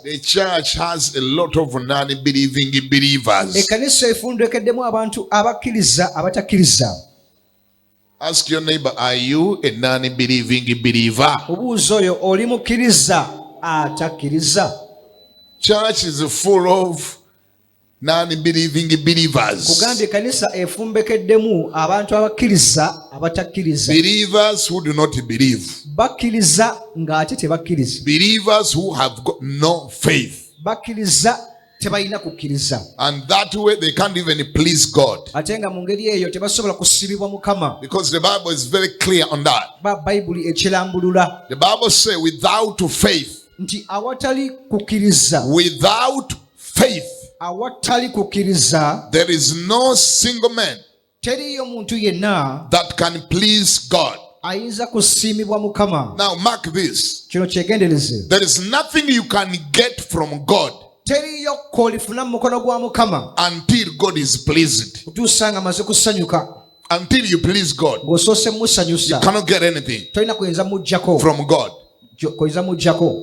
The church has a lot of non-believing believers. Ekkanisa efundekeddemu abantu abakkiriza abatakkiriza. Ask your neighbor, are you a non-believing believer? Obuuza oyo oli mukkiriza atakkiriza. Church is full of non-believing believers. Kugamba ekkanisa efumbekeddemu abantu abakkiriza abatakkiriza. Believers who do not believe. Bakkiriza ng'ate tebakkiriza. Believers who have got no faith. Bakkiriza tebalina kukkiriza. And that way they can't even please God. Ate nga mu ngeri eyo tebasobola kusibibwa Mukama. Because the Bible is very clear on that. Bayibuli ekirambulula. The Bible says without faith. Nti awatali kukkiriza. Without faith. Awatali kukkiriza. There is no single man. Teriyo muntu yenna. That can please God. Ayinza kusiimibwa Mukama. Now mark this. Kino kyegendereze. There is nothing you can get from God. Teriyo kolifuna mu mukono gwa Mukama. Until God is pleased. Kutuusa nga amaze kusanyuka. Until you please God. Ng'osoose musanyusa. You cannot get anything. Tolina kuyinza muggyako. From God. Kuyinza muggyako.